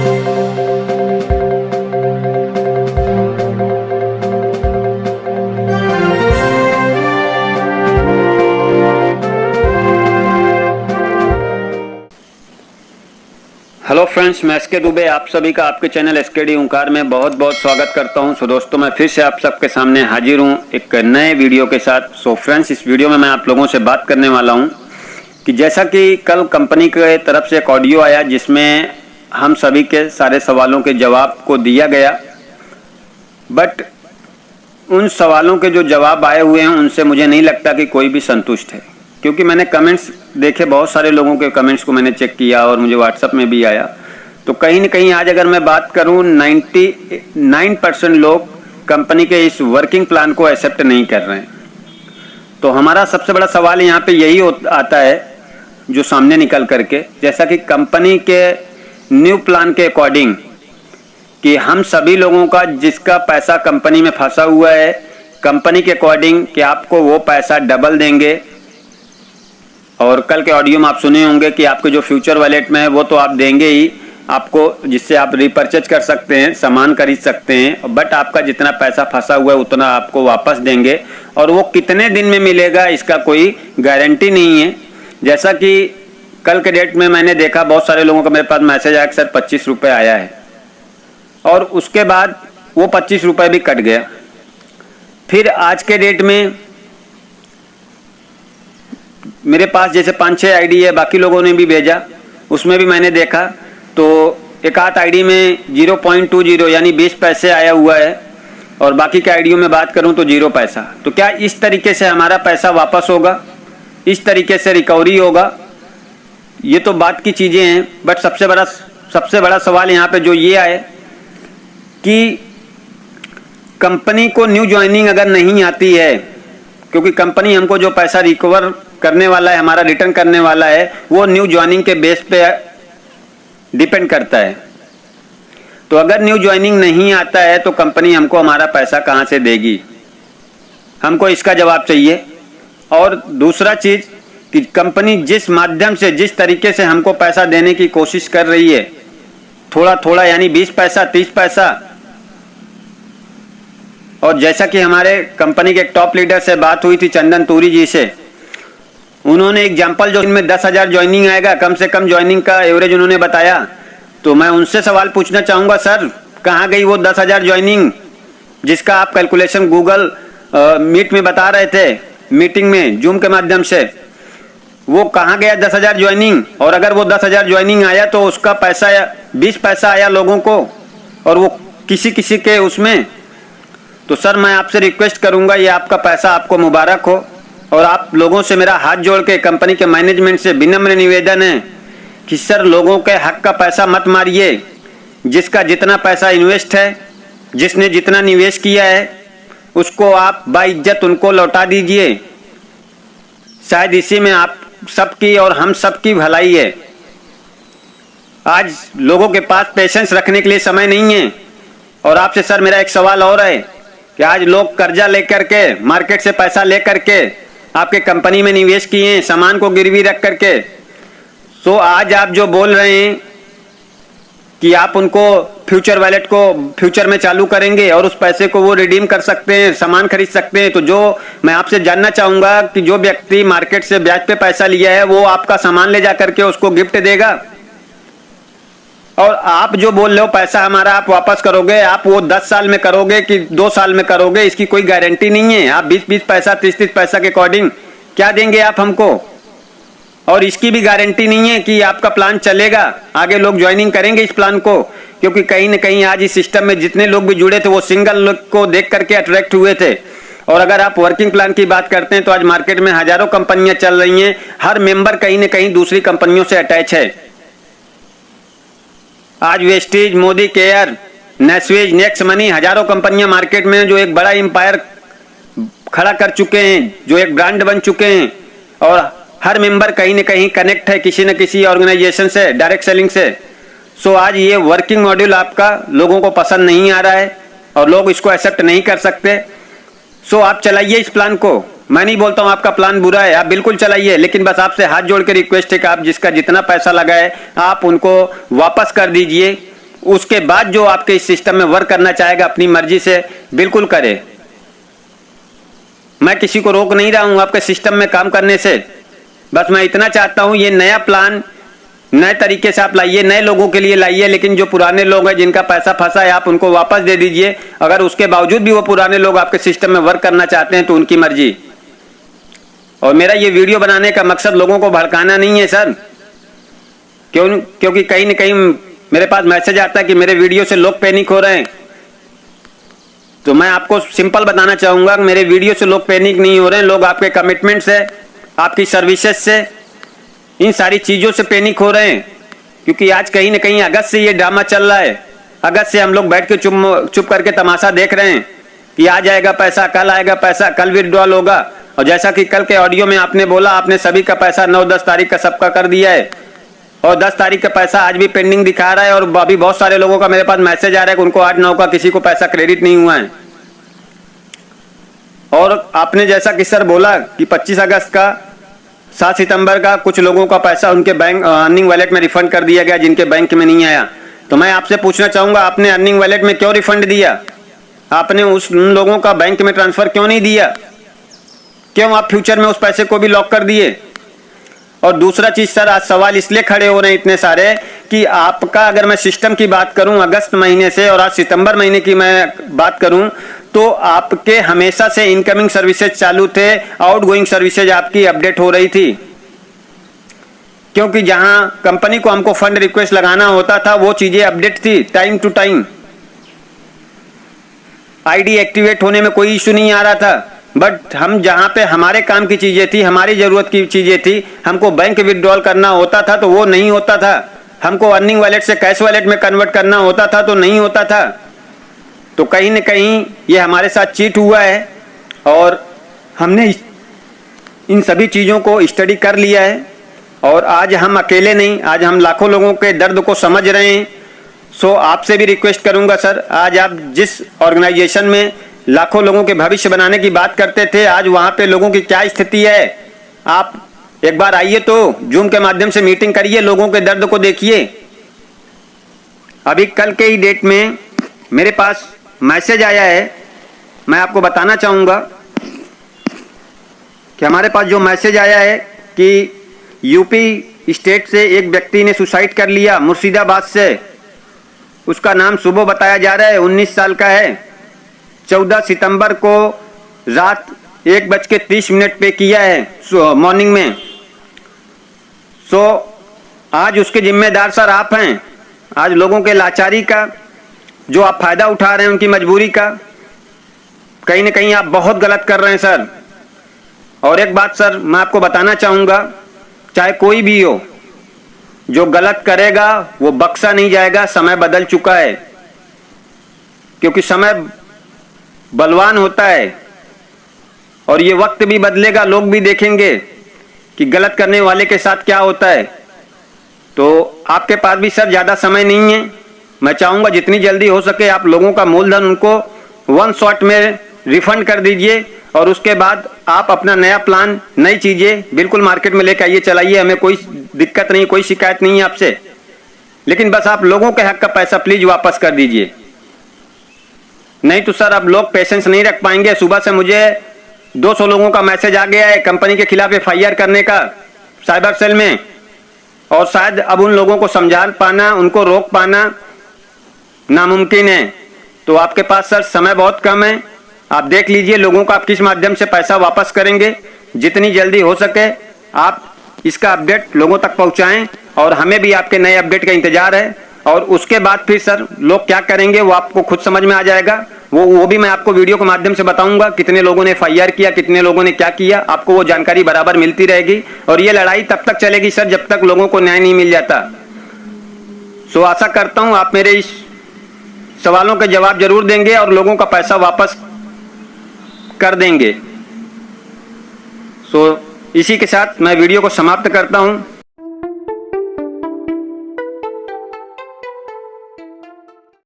Hello friends, मैं SK Dubey आप सभी का आपके चैनल एसकेडी ओंकार में बहुत बहुत स्वागत करता हूं। सो दोस्तों, मैं फिर से आप सबके सामने हाजिर हूं एक नए वीडियो के साथ। सो फ्रेंड्स, इस वीडियो में मैं आप लोगों से बात करने वाला हूं कि जैसा कि कल कंपनी के तरफ से एक ऑडियो आया जिसमें हम सभी के सारे सवालों के जवाब को दिया गया, बट उन सवालों के जो जवाब आए हुए हैं उनसे मुझे नहीं लगता कि कोई भी संतुष्ट है, क्योंकि मैंने कमेंट्स देखे, बहुत सारे लोगों के कमेंट्स को मैंने चेक किया और मुझे व्हाट्सएप में भी आया। तो कहीं न कहीं आज अगर मैं बात करूं 99% लोग कंपनी के इस वर्किंग प्लान को एक्सेप्ट नहीं कर रहे हैं। तो हमारा सबसे बड़ा सवाल यहाँ पे यही आता है जो सामने निकल करके, जैसा कि कंपनी के न्यू प्लान के अकॉर्डिंग कि हम सभी लोगों का जिसका पैसा कंपनी में फंसा हुआ है, कंपनी के अकॉर्डिंग कि आपको वो पैसा डबल देंगे। और कल के ऑडियो में आप सुने होंगे कि आपके जो फ्यूचर वॉलेट में है वो तो आप देंगे ही आपको, जिससे आप रिपर्चेज कर सकते हैं, सामान खरीद सकते हैं, बट आपका जितना पैसा फंसा हुआ है उतना आपको वापस देंगे। और वो कितने दिन में मिलेगा इसका कोई गारंटी नहीं है। जैसा कि कल के डेट में मैंने देखा, बहुत सारे लोगों का मेरे पास मैसेज आया कि सर 25 रुपये आया है, और उसके बाद वो 25 रुपये भी कट गया। फिर आज के डेट में मेरे पास जैसे 5-6 आईडी है, बाकी लोगों ने भी भेजा, उसमें भी मैंने देखा तो एक आध आईडी में 0.20 यानी 20 पैसे आया हुआ है, और बाकी के आईडियों में बात करूं तो 0 पैसा। तो क्या इस तरीके से हमारा पैसा वापस होगा, इस तरीके से रिकवरी होगा? ये तो बात की चीज़ें हैं, बट सबसे बड़ा सवाल यहाँ पे जो ये आए कि कंपनी को न्यू ज्वाइनिंग अगर नहीं आती है, क्योंकि कंपनी हमको जो पैसा रिकवर करने वाला है, हमारा रिटर्न करने वाला है, वो न्यू ज्वाइनिंग के बेस पे डिपेंड करता है। तो अगर न्यू ज्वाइनिंग नहीं आता है तो कंपनी हमको हमारा पैसा कहाँ से देगी? हमको इसका जवाब चाहिए। और दूसरा चीज़ कि कंपनी जिस माध्यम से, जिस तरीके से हमको पैसा देने की कोशिश कर रही है, थोड़ा थोड़ा यानी 20 पैसा 30 पैसा, और जैसा कि हमारे कंपनी के एक टॉप लीडर से बात हुई थी, चंदन तूरी जी से, उन्होंने एग्जाम्पल जो इनमें 10,000 ज्वाइनिंग आएगा, कम से कम ज्वाइनिंग का एवरेज उन्होंने बताया। तो मैं उनसे सवाल पूछना चाहूँगा, सर कहाँ गई वो 10,000 ज्वाइनिंग जिसका आप कैलकुलेशन गूगल मीट में बता रहे थे, मीटिंग में जूम के माध्यम से? वो कहाँ गया 10,000 ज्वाइनिंग? और अगर वो 10,000 ज्वाइनिंग आया तो उसका पैसा 20 पैसा आया लोगों को, और वो किसी किसी के उसमें। तो सर मैं आपसे रिक्वेस्ट करूंगा, ये आपका पैसा आपको मुबारक हो, और आप लोगों से मेरा हाथ जोड़ के कंपनी के मैनेजमेंट से विनम्र निवेदन है कि सर लोगों के हक का पैसा मत मारिए। जिसका जितना पैसा इन्वेस्ट है, जिसने जितना निवेश किया है, उसको आप बाइज्जत उनको लौटा दीजिए। शायद इसी में आप सबकी और हम सबकी भलाई है। आज लोगों के पास पेशेंस रखने के लिए समय नहीं है। और आपसे सर मेरा एक सवाल और है कि आज लोग कर्जा लेकर के, मार्केट से पैसा लेकर के आपके कंपनी में निवेश किए हैं, सामान को गिरवी रख करके। सो आज आप जो बोल रहे हैं कि आप उनको फ्यूचर वॉलेट को फ्यूचर में चालू करेंगे और उस पैसे को वो रिडीम कर सकते हैं, सामान खरीद सकते हैं, तो जो मैं आपसे जानना चाहूँगा कि जो व्यक्ति मार्केट से ब्याज पे पैसा लिया है वो आपका सामान ले जा करके उसको गिफ्ट देगा? और आप जो बोल रहे हो पैसा हमारा आप वापस करोगे, आप वो 10 साल में करोगे कि 2 साल में करोगे, इसकी कोई गारंटी नहीं है। आप 20-20 पैसा 30-30 पैसा के अकॉर्डिंग क्या देंगे आप हमको? और इसकी भी गारंटी नहीं है कि आपका प्लान चलेगा, आगे लोग ज्वाइनिंग करेंगे इस प्लान को, क्योंकि कहीं ना कहीं आज इस सिस्टम में जितने लोग भी जुड़े थे वो सिंगल लोग को देख करके अट्रैक्ट हुए थे। और अगर आप वर्किंग प्लान की बात करते हैं तो आज मार्केट में हजारों कंपनियां चल रही हैं, हर मेंबर कहीं ना कहीं दूसरी कंपनियों से अटैच है। आज Vestige, Modi Care, Naswiz, Next Money, हजारों कंपनियां मार्केट में जो एक बड़ा एम्पायर खड़ा कर चुके हैं, जो एक ब्रांड बन चुके हैं, और हर मेंबर कहीं ना कहीं कनेक्ट है किसी न किसी ऑर्गेनाइजेशन से, डायरेक्ट सेलिंग से। सो आज ये वर्किंग मॉड्यूल आपका लोगों को पसंद नहीं आ रहा है और लोग इसको एक्सेप्ट नहीं कर सकते। सो आप चलाइए इस प्लान को। मैं नहीं बोलता हूँ आपका प्लान बुरा है, आप बिल्कुल चलाइए, लेकिन बस आपसे हाथ जोड़ के रिक्वेस्ट है कि आप जिसका जितना पैसा लगा है आप उनको वापस कर दीजिए। उसके बाद जो आपके इस सिस्टम में वर्क करना चाहेगा अपनी मर्जी से बिल्कुल करे। मैं किसी को रोक नहीं रहा हूं आपके सिस्टम में काम करने से, बस मैं इतना चाहता हूं ये नया प्लान नए तरीके से आप लाइए, नए लोगों के लिए लाइए, लेकिन जो पुराने लोग हैं जिनका पैसा फंसा है आप उनको वापस दे दीजिए। अगर उसके बावजूद भी वो पुराने लोग आपके सिस्टम में वर्क करना चाहते हैं तो उनकी मर्जी। और मेरा ये वीडियो बनाने का मकसद लोगों को भड़काना नहीं है सर, क्योंकि कहीं न कहीं मेरे पास मैसेज आता है कि मेरे वीडियो से लोग पैनिक हो रहे हैं। तो मैं आपको सिंपल बताना चाहूंगा, मेरे वीडियो से लोग पैनिक नहीं हो रहे हैं, लोग आपके कमिटमेंट से, आपकी सर्विसेज से, इन सारी चीजों से पैनिक हो रहे हैं। क्योंकि आज कहीं न कहीं अगस्त से ये ड्रामा चल रहा है, अगस्त से हम लोग बैठ के चुप करके तमाशा देख रहे हैं कि आ जाएगा पैसा, कल आएगा पैसा, कल विड्रॉल होगा। और जैसा कि कल के ऑडियो में आपने बोला, आपने सभी का पैसा 9-10 तारीख का सबका कर दिया है, और 10 तारीख का पैसा आज भी पेंडिंग दिखा रहा है। और अभी बहुत सारे लोगों का मेरे पास मैसेज आ रहा है कि उनको 8-9 का किसी को पैसा क्रेडिट नहीं हुआ है। और आपने जैसा कि सर बोला कि 25 अगस्त का, 7 सितंबर का कुछ लोगों का पैसा उनके बैंक अर्निंग वॉलेट में रिफंड कर दिया गया जिनके बैंक में नहीं आया। तो मैं आपसे पूछना चाहूंगा, आपने अर्निंग वॉलेट में क्यों रिफंड दिया? आपने उन लोगों का बैंक में ट्रांसफर क्यों नहीं दिया? क्यों आप फ्यूचर में उस पैसे को भी लॉक कर दिए? और दूसरा चीज सर, आज सवाल इसलिए खड़े हो रहे हैं इतने सारे कि आपका, अगर मैं सिस्टम की बात करूं अगस्त महीने से और आज सितंबर महीने की मैं बात करूं, तो आपके हमेशा से इनकमिंग सर्विसेज चालू थे, आउटगोइंग सर्विसेज आपकी अपडेट हो रही थी। क्योंकि जहां कंपनी को हमको फंड रिक्वेस्ट लगाना होता था वो चीजें अपडेट थी time to time. ID activate होने में कोई इश्यू नहीं आ रहा था। बट हम जहां पे हमारे काम की चीजें थी, हमारी जरूरत की चीजें थी, हमको बैंक विड्रॉल करना होता था तो वो नहीं होता था। हमको अर्निंग वॉलेट से कैश वॉलेट में कन्वर्ट करना होता था तो नहीं होता था। तो कहीं न कहीं ये हमारे साथ चीट हुआ है और हमने इन सभी चीज़ों को स्टडी कर लिया है। और आज हम अकेले नहीं, आज हम लाखों लोगों के दर्द को समझ रहे हैं। सो आपसे भी रिक्वेस्ट करूंगा सर, आज आप जिस ऑर्गेनाइजेशन में लाखों लोगों के भविष्य बनाने की बात करते थे, आज वहां पे लोगों की क्या स्थिति है, आप एक बार आइए तो जूम के माध्यम से मीटिंग करिए, लोगों के दर्द को देखिए। अभी कल के ही डेट में मेरे पास मैसेज आया है, मैं आपको बताना चाहूंगा कि हमारे पास जो मैसेज आया है कि यूपी स्टेट से एक व्यक्ति ने सुसाइड कर लिया, मुर्शिदाबाद से। उसका नाम सुबह बताया जा रहा है, 19 साल का है। 14 सितंबर को रात 1:30 पे किया है मॉर्निंग में। सो आज उसके जिम्मेदार सर आप हैं। आज लोगों के लाचारी का जो आप फायदा उठा रहे हैं, उनकी मजबूरी का, कहीं ना कहीं आप बहुत गलत कर रहे हैं सर। और एक बात सर मैं आपको बताना चाहूंगा, चाहे कोई भी हो, जो गलत करेगा वो बख्शा नहीं जाएगा। समय बदल चुका है, क्योंकि समय बलवान होता है और ये वक्त भी बदलेगा, लोग भी देखेंगे कि गलत करने वाले के साथ क्या होता है। तो आपके पास भी सर ज़्यादा समय नहीं है। मैं चाहूँगा जितनी जल्दी हो सके आप लोगों का मूलधन उनको 1 शॉट में रिफंड कर दीजिए, और उसके बाद आप अपना नया प्लान, नई चीज़ें बिल्कुल मार्केट में लेकर आइए, चलाइए। हमें कोई दिक्कत नहीं, कोई शिकायत नहीं है आपसे, लेकिन बस आप लोगों के हक का पैसा प्लीज वापस कर दीजिए। नहीं तो सर अब लोग पेशेंस नहीं रख पाएंगे। सुबह से मुझे 200 लोगों का मैसेज आ गया है कंपनी के खिलाफ FIR करने का साइबर सेल में, और शायद अब उन लोगों को समझा पाना, उनको रोक पाना नामुमकिन है। तो आपके पास सर समय बहुत कम है, आप देख लीजिए लोगों को आप किस माध्यम से पैसा वापस करेंगे। जितनी जल्दी हो सके आप इसका अपडेट लोगों तक पहुंचाएं, और हमें भी आपके नए अपडेट का इंतजार है। और उसके बाद फिर सर लोग क्या करेंगे वो आपको खुद समझ में आ जाएगा। वो भी मैं आपको वीडियो के माध्यम से बताऊंगा, कितने लोगों ने FIR किया, कितने लोगों ने क्या किया, आपको वो जानकारी बराबर मिलती रहेगी। और ये लड़ाई तब तक चलेगी सर जब तक लोगों को न्याय नहीं मिल जाता। सो आशा करता हूं आप मेरे इस सवालों के जवाब जरूर देंगे और लोगों का पैसा वापस कर देंगे। सो इसी के साथ मैं वीडियो को समाप्त करता हूं।